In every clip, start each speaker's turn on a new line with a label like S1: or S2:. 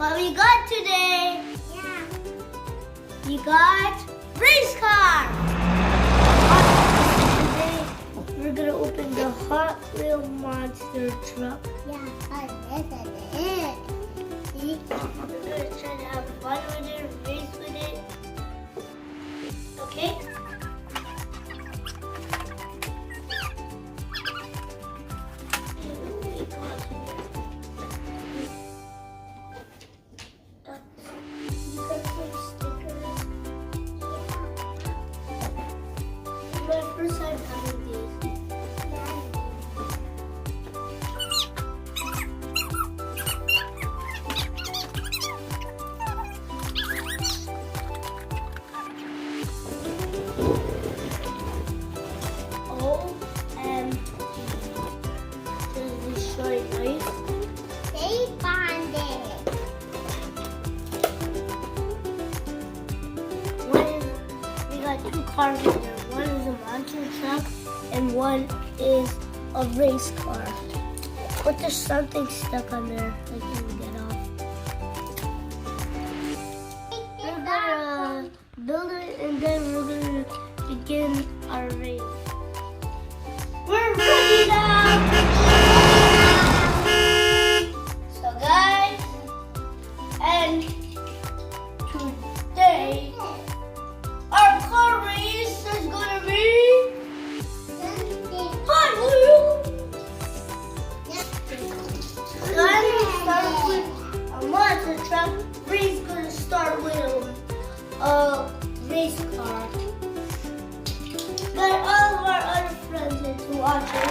S1: what we got today.
S2: Yeah.
S1: We got race car. Today we're gonna open the Hot Wheels monster truck.
S2: Yeah, this is it. See?
S1: We're gonna try to have fun with it, race with it. Okay? My first time having these. Does this show it nice?
S2: They found it.
S1: We got two cars in there. One is a monster truck and one is a race car. But there's something stuck on there that you can get off. We're gonna build it and then we're gonna begin our race. We're ready now! So guys, and today our car race is gonna be Hot Wheels. Gonna start with a monster truck. Bree's gonna start with a race car. Got all of our other friends here to watch it.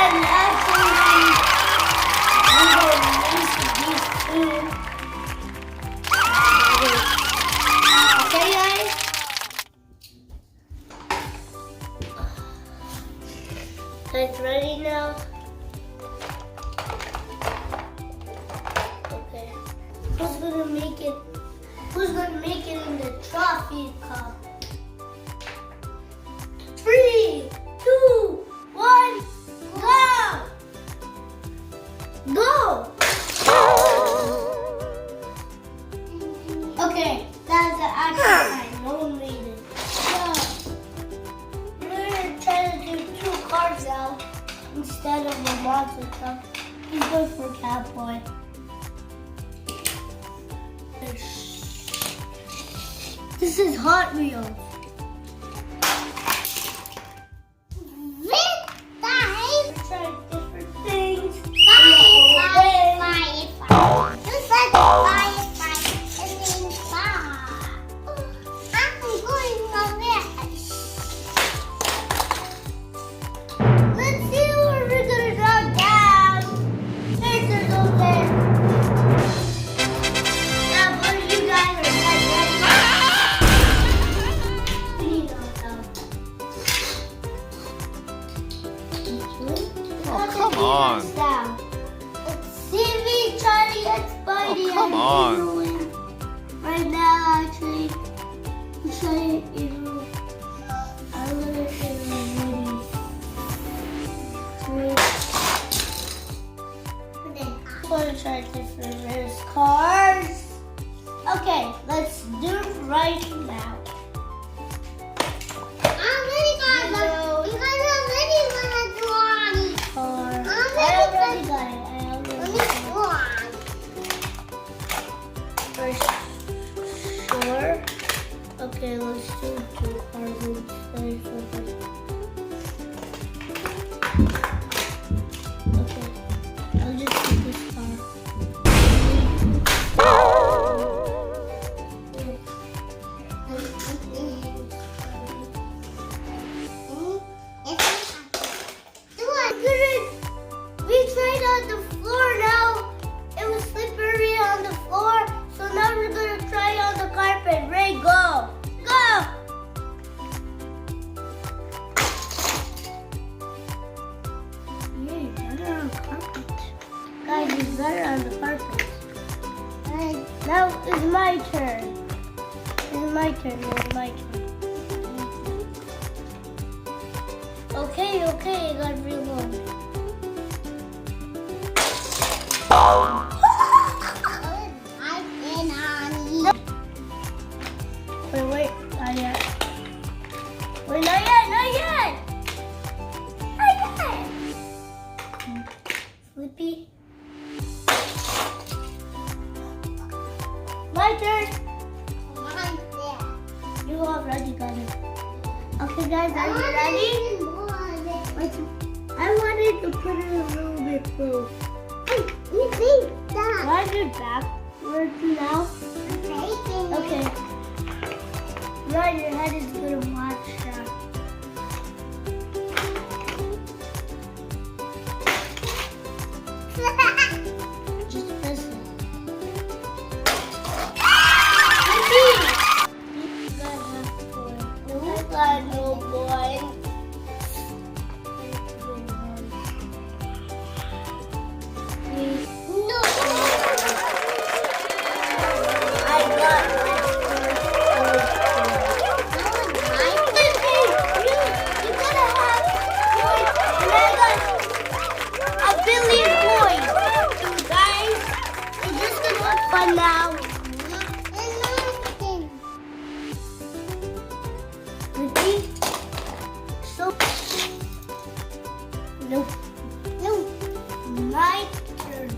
S1: And actually, we will race these two. Okay, guys? Guys, ready now? Okay. Who's gonna make it? Who's gonna make it in the trophy cup? 3, 2, 1, go! Go! Okay, that's the actual time. No one made it. So, we're gonna try to do 2 cars out instead of a monster truck. He's going for Catboy. This is Hot Wheels.
S2: With five.
S1: We're trying different things.
S2: Five. You said five. It means five. I'm going on this.
S1: Let's see what we're gonna drop down. There's over there. Now, both of you guys are ready. We need to help.
S3: Oh, come on.
S1: Down. Let's see me try to get Spidey.
S3: Oh, come on.
S1: Right now, actually, I'm trying to I'm gonna get ready. I'm gonna try different race cars. Okay, let's do it right now.
S2: I'm ready, guys. You guys are ready when I draw.
S1: Car.
S2: I'm
S1: I
S2: ready.
S1: already got it.
S2: Let me draw.
S1: For sure. Okay, let's do 2 cars instead. Okay, I'll just do this car. We tried on the floor now. It was slippery on the floor, so now we're gonna try on the carpet. Ray, go! Go! Yeah, you got it on the carpet. Guys, you got it on the carpet. Now it's my turn. It's my turn. It's my turn. Okay, I got reload. turn.
S2: Mine's there.
S1: You already got it. Okay, guys, are you ready? Wait, I wanted to put it a little bit close.
S2: You think that?
S1: Why's it backwards now? Okay. Right, your head is gonna watch that. Just press it. You got no point.
S2: No.
S1: I got You gotta have points, and I got a billion points. Guys, is this gonna look fun now? Ready? So, nope.
S2: No.
S1: My turn.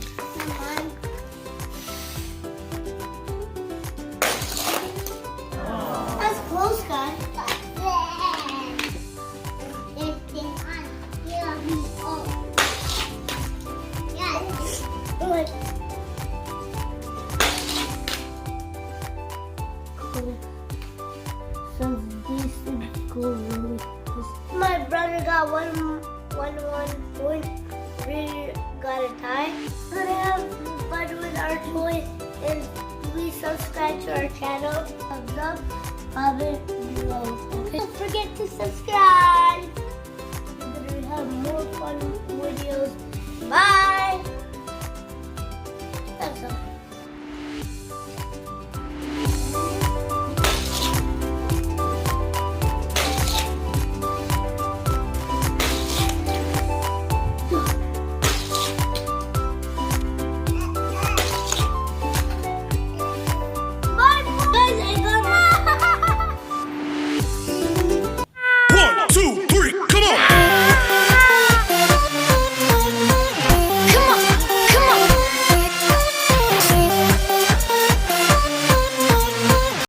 S1: That's close, guys. Wait. So these things go really fast. My brother got one point. We got a tie. We're gonna have fun with our toy, and please subscribe to our channel. Thumbs up, comment below. Okay. Don't forget to subscribe. We're gonna have more fun videos. Bye. That's all.